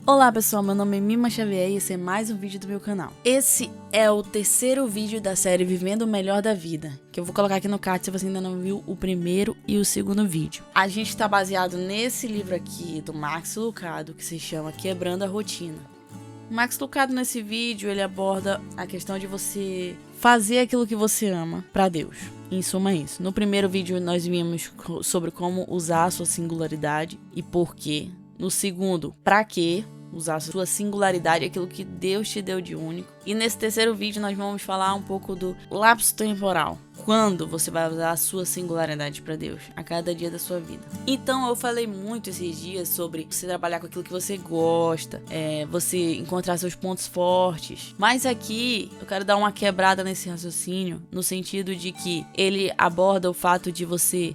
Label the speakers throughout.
Speaker 1: Olá pessoal, meu nome é Mima Xavier e esse é mais um vídeo do meu canal. Esse é o terceiro vídeo da série Vivendo o Melhor da Vida, que eu vou colocar aqui no card se você ainda não viu o primeiro e o segundo vídeo. A gente está baseado nesse livro aqui do Max Lucado, que se chama Quebrando a Rotina. O Max Lucado nesse vídeo, ele aborda a questão de você fazer aquilo que você ama para Deus. Em suma, isso. No primeiro vídeo nós vimos sobre como usar a sua singularidade e por quê. No segundo, para quê usar a sua singularidade, aquilo que Deus te deu de único. E nesse terceiro vídeo nós vamos falar um pouco do lapso temporal. Quando você vai usar a sua singularidade para Deus, a cada dia da sua vida. Então eu falei muito esses dias sobre você trabalhar com aquilo que você gosta, você encontrar seus pontos fortes. Mas aqui eu quero dar uma quebrada nesse raciocínio, no sentido de que ele aborda o fato de você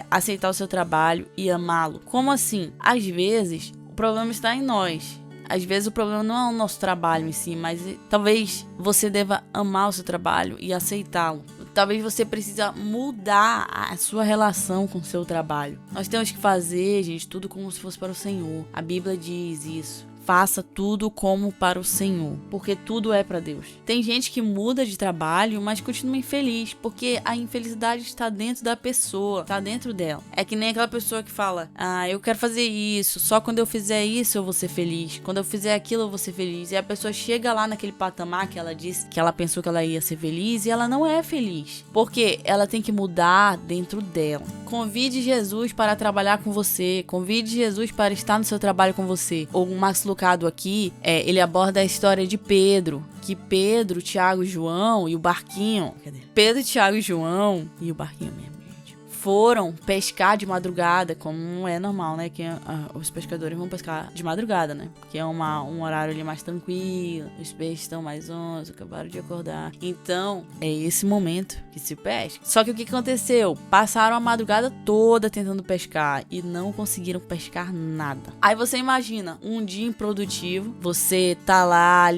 Speaker 1: aceitar o seu trabalho e amá-lo. Como assim? Às vezes o problema está em nós. Às vezes o problema não é o nosso trabalho em si, mas talvez você deva amar o seu trabalho e aceitá-lo. Talvez você precise mudar a sua relação com o seu trabalho. Nós temos que fazer, gente, tudo como se fosse para o Senhor. A Bíblia diz isso. Faça tudo como para o Senhor, porque tudo é para Deus. Tem gente que muda de trabalho, mas continua infeliz, porque a infelicidade está dentro da pessoa, está dentro dela. É que nem aquela pessoa que fala, eu quero fazer isso, só quando eu fizer isso eu vou ser feliz, quando eu fizer aquilo eu vou ser feliz. E a pessoa chega lá naquele patamar que ela disse que ela pensou que ela ia ser feliz e ela não é feliz, porque ela tem que mudar dentro dela. Convide Jesus para trabalhar com você, convide Jesus para estar no seu trabalho com você. O Max Lucado aqui, ele aborda a história de Pedro, que Pedro, Tiago e João e o barquinho, Pedro, Tiago e João e o barquinho mesmo, gente, foram pescar de madrugada, como é normal, né, que os pescadores vão pescar de madrugada, né, porque é um horário ali mais tranquilo, os peixes estão mais onços, acabaram de acordar, então é esse momento que se pesca. Só que o que aconteceu? Passaram a madrugada toda tentando pescar e não conseguiram pescar nada. Aí você imagina, um dia improdutivo, você tá lá,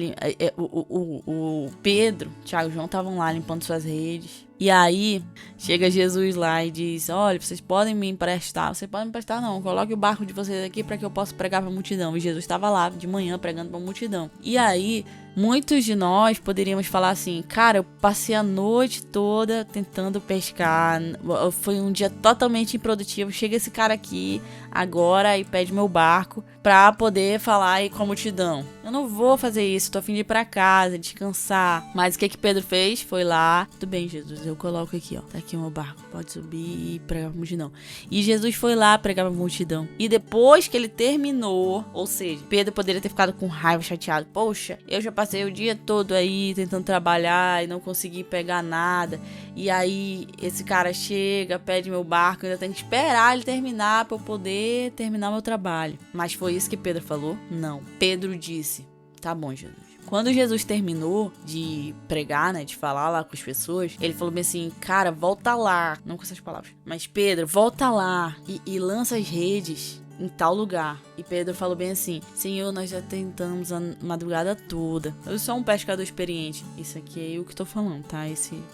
Speaker 1: o Pedro, Tiago e João estavam lá limpando suas redes. E aí, chega Jesus lá e diz, olha, vocês podem me emprestar. Vocês podem me emprestar não, coloque o barco de vocês aqui para que eu possa pregar pra multidão. E Jesus estava lá de manhã pregando pra multidão. E aí, muitos de nós poderíamos falar assim, cara, eu passei a noite toda tentando pescar, foi um dia totalmente improdutivo, chega esse cara aqui agora e pede meu barco pra poder falar aí com a multidão. Eu não vou fazer isso, tô a fim de ir pra casa, descansar. Mas o que Pedro fez? Foi lá, tudo bem, Jesus, eu coloco aqui, ó, tá aqui o meu barco, pode subir e ir pra multidão. E Jesus foi lá pregar pra multidão. E depois que ele terminou, ou seja, Pedro poderia ter ficado com raiva, chateado. Poxa, eu já passei o dia todo aí tentando trabalhar e não consegui pegar nada. E aí esse cara chega, pede meu barco, eu ainda tenho que esperar ele terminar pra eu poder terminar meu trabalho. Mas foi isso que Pedro falou? Não. Pedro disse, tá bom, Jesus. Quando Jesus terminou de pregar, né, de falar lá com as pessoas, ele falou bem assim, cara, volta lá, não com essas palavras, mas Pedro, volta lá e lança as redes em tal lugar. E Pedro falou bem assim, Senhor, nós já tentamos a madrugada toda. Eu sou um pescador experiente. Isso aqui é o que eu tô falando, tá?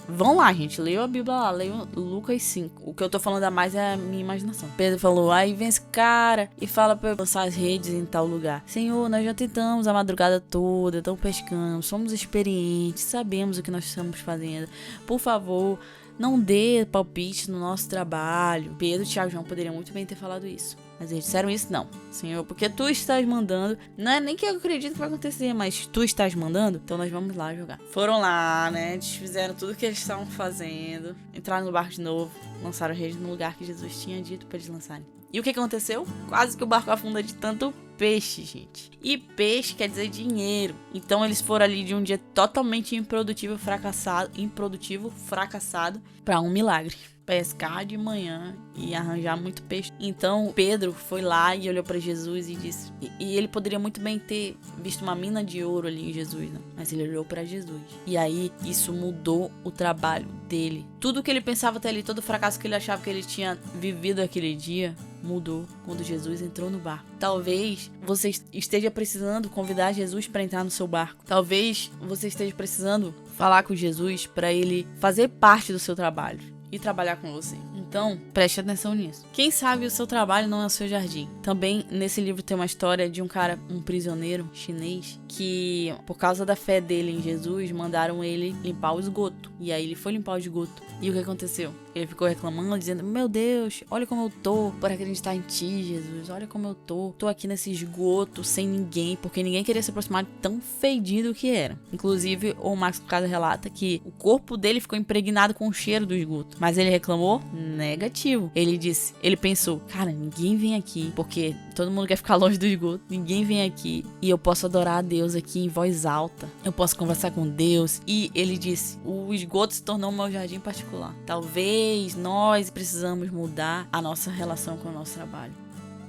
Speaker 1: Vão lá, gente, leiam a Bíblia lá, leiam Lucas 5. O que eu tô falando a mais é a minha imaginação. Pedro falou, aí vem esse cara e fala pra eu lançar as redes em tal lugar. Senhor, nós já tentamos a madrugada toda, então pescamos, somos experientes, sabemos o que nós estamos fazendo. Por favor, não dê palpite no nosso trabalho. Pedro, Tiago e João poderiam muito bem ter falado isso. Mas eles disseram isso, não. Senhor, porque tu estás mandando. Não é nem que eu acredito que vai acontecer, mas tu estás mandando, então nós vamos lá jogar. Foram lá, né? Desfizeram tudo que eles estavam fazendo. Entraram no barco de novo. Lançaram a rede no lugar que Jesus tinha dito para eles lançarem. E o que aconteceu? Quase que o barco afunda de tanto peixe, gente. E peixe quer dizer dinheiro. Então eles foram ali de um dia totalmente improdutivo, fracassado, para um milagre. Pescar de manhã e arranjar muito peixe. Então Pedro foi lá e olhou para Jesus e disse, e ele poderia muito bem ter visto uma mina de ouro ali em Jesus, né? Mas ele olhou para Jesus. E aí isso mudou o trabalho dele. Tudo que ele pensava até ali, todo o fracasso que ele achava que ele tinha vivido aquele dia, mudou quando Jesus entrou no barco. Talvez você esteja precisando convidar Jesus para entrar no seu barco. Talvez você esteja precisando falar com Jesus para ele fazer parte do seu trabalho e trabalhar com você. Então, preste atenção nisso. Quem sabe o seu trabalho não é o seu jardim. Também, nesse livro tem uma história de um cara, um prisioneiro chinês, que por causa da fé dele em Jesus, mandaram ele limpar o esgoto. E aí ele foi limpar o esgoto. E o que aconteceu? Ele ficou reclamando, dizendo: meu Deus, olha como eu tô por acreditar em ti, Jesus. Olha como eu tô. Tô aqui nesse esgoto sem ninguém, porque ninguém queria se aproximar de tão fedido que era. Inclusive, o Max Lucado relata que o corpo dele ficou impregnado com o cheiro do esgoto. Mas ele reclamou? Negativo. Ele pensou: cara, ninguém vem aqui, porque todo mundo quer ficar longe do esgoto. Ninguém vem aqui e eu posso adorar a Deus aqui em voz alta. Eu posso conversar com Deus. E ele disse: o esgoto se tornou meu jardim particular. Talvez nós precisamos mudar a nossa relação com o nosso trabalho.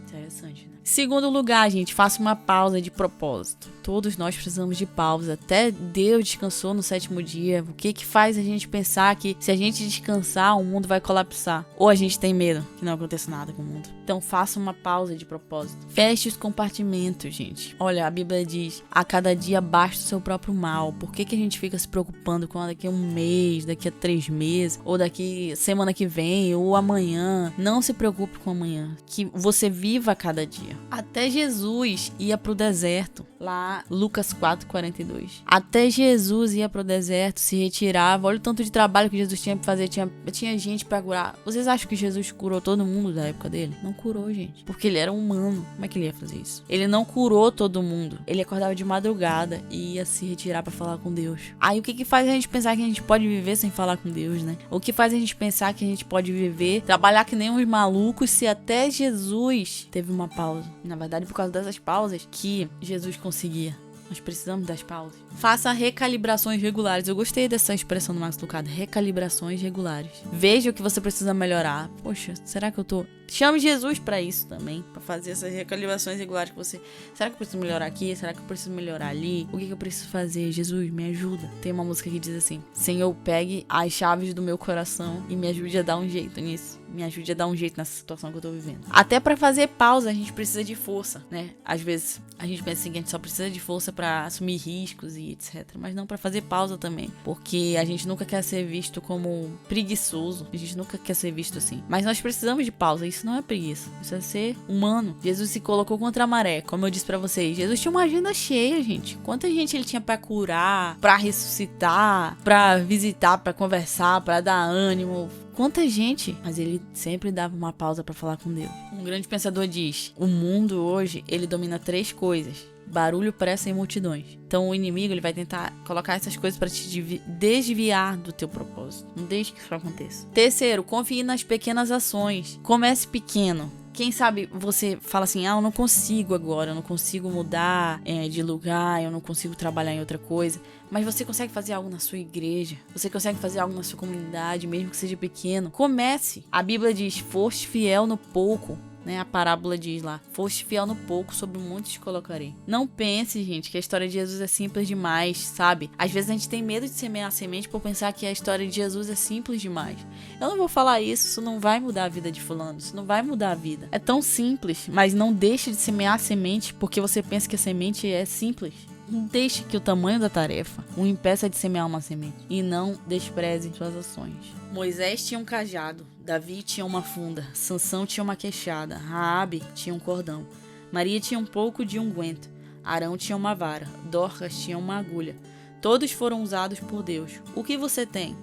Speaker 1: Interessante, né? Segundo lugar, gente, faça uma pausa de propósito. Todos nós precisamos de pausa. Até Deus descansou no 7º dia. O que faz a gente pensar que se a gente descansar, o mundo vai colapsar? Ou a gente tem medo que não aconteça nada com o mundo? Então faça uma pausa de propósito. Feche os compartimentos, gente. Olha, a Bíblia diz: a cada dia basta o seu próprio mal. Por que a gente fica se preocupando com daqui a 1 mês, daqui a 3 meses, ou daqui semana que vem, ou amanhã? Não se preocupe com amanhã. Que você viva a cada dia. Até Jesus ia pro deserto. Lá, Lucas 4:42. Até Jesus ia pro deserto, se retirava. Olha o tanto de trabalho que Jesus tinha pra fazer. Tinha gente pra curar. Vocês acham que Jesus curou todo mundo da época dele? Não curou, gente. Porque ele era humano. Como é que ele ia fazer isso? Ele não curou todo mundo. Ele acordava de madrugada e ia se retirar pra falar com Deus. Aí o que faz a gente pensar que a gente pode viver sem falar com Deus, né? O que faz a gente pensar que a gente pode viver, trabalhar que nem uns malucos, se até Jesus teve uma pausa? Na verdade, por causa dessas pausas que Jesus conseguia. Nós precisamos das pausas. Faça recalibrações regulares. Eu gostei dessa expressão do Max Lucado. Recalibrações regulares. Veja o que você precisa melhorar. Poxa, será que eu tô... Chame Jesus pra isso também. Pra fazer essas recalibrações regulares que você... Será que eu preciso melhorar aqui? Será que eu preciso melhorar ali? O que eu preciso fazer? Jesus, me ajuda. Tem uma música que diz assim: Senhor, pegue as chaves do meu coração e me ajude a dar um jeito nisso. Me ajude a dar um jeito nessa situação que eu tô vivendo. Até pra fazer pausa, a gente precisa de força, né? Às vezes, a gente pensa assim, que a gente só precisa de força pra assumir riscos e etc. Mas não pra fazer pausa também. Porque a gente nunca quer ser visto como preguiçoso. A gente nunca quer ser visto assim. Mas nós precisamos de pausa. Isso não é preguiça. Isso é ser humano. Jesus se colocou contra a maré. Como eu disse pra vocês, Jesus tinha uma agenda cheia, gente. Quanta gente ele tinha pra curar, pra ressuscitar, pra visitar, pra conversar, pra dar ânimo. Quanta gente, mas ele sempre dava uma pausa para falar com Deus. Um grande pensador diz: o mundo hoje, ele domina 3 coisas: barulho, pressa e multidões. Então o inimigo, ele vai tentar colocar essas coisas para te desviar do teu propósito. Não deixe que isso aconteça. Terceiro, confie nas pequenas ações. Comece pequeno. Quem sabe você fala assim: eu não consigo agora, eu não consigo mudar de lugar, eu não consigo trabalhar em outra coisa. Mas você consegue fazer algo na sua igreja, você consegue fazer algo na sua comunidade, mesmo que seja pequeno. Comece. A Bíblia diz: foste fiel no pouco. Né, a parábola diz lá: foste fiel no pouco, sobre muitos te colocarei. Não pense, gente, que a história de Jesus é simples demais, sabe? Às vezes a gente tem medo de semear a semente por pensar que a história de Jesus é simples demais. Eu não vou falar isso não vai mudar a vida de fulano, isso não vai mudar a vida. É tão simples, mas não deixe de semear a semente porque você pensa que a semente é simples. Não deixe que o tamanho da tarefa o impeça de semear uma semente. E não despreze suas ações. Moisés tinha um cajado, Davi tinha uma funda, Sansão tinha uma queixada, Raabe tinha um cordão, Maria tinha um pouco de unguento, Arão tinha uma vara, Dorcas tinha uma agulha. Todos foram usados por Deus. O que você tem?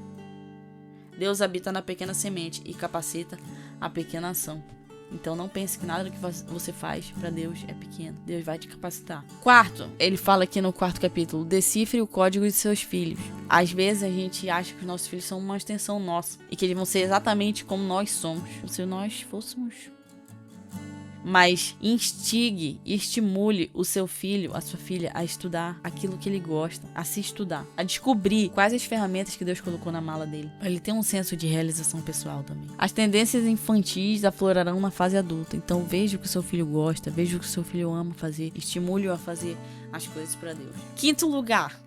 Speaker 1: Deus habita na pequena semente e capacita a pequena ação. Então não pense que nada do que você faz para Deus é pequeno. Deus vai te capacitar. Quarto, ele fala aqui no 4º capítulo: decifre o código de seus filhos. Às vezes a gente acha que os nossos filhos são uma extensão nossa e que eles vão ser exatamente como nós somos. Se nós fôssemos... Mas instigue e estimule o seu filho, a sua filha, a estudar aquilo que ele gosta, a se estudar, a descobrir quais as ferramentas que Deus colocou na mala dele, para ele ter um senso de realização pessoal também. As tendências infantis aflorarão na fase adulta, então veja o que o seu filho gosta, veja o que o seu filho ama fazer, estimule-o a fazer as coisas para Deus. Quinto lugar,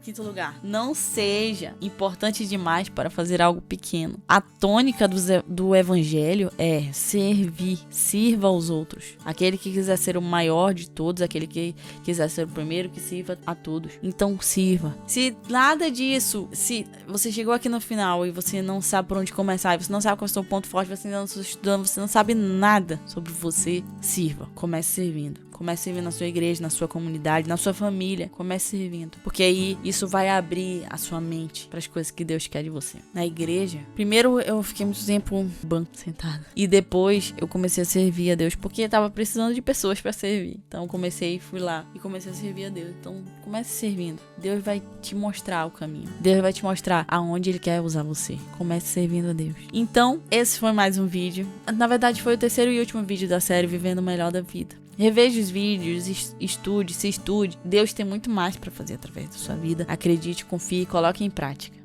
Speaker 1: não seja importante demais para fazer algo pequeno. A tônica do evangelho é servir, sirva aos outros. A Aquele que quiser ser o maior de todos, aquele que quiser ser o primeiro, que sirva a todos. Então sirva. Se nada disso, se você chegou aqui no final e você não sabe por onde começar, e você não sabe qual é o seu ponto forte, você não está estudando, você não sabe nada sobre você, sirva. Comece servindo. Comece servindo na sua igreja, na sua comunidade, na sua família. Comece servindo. Porque aí isso vai abrir a sua mente para as coisas que Deus quer de você. Na igreja, primeiro eu fiquei muito tempo no banco sentada. E depois eu comecei a servir a Deus porque eu tava precisando de pessoas para servir. Então comecei, fui lá e comecei a servir a Deus. Então comece servindo. Deus vai te mostrar o caminho. Deus vai te mostrar aonde Ele quer usar você. Comece servindo a Deus. Então, esse foi mais um vídeo. Na verdade, foi o terceiro e último vídeo da série Vivendo o Melhor da Vida. Reveja os vídeos, estude, se estude. Deus tem muito mais para fazer através da sua vida. Acredite, confie e coloque em prática.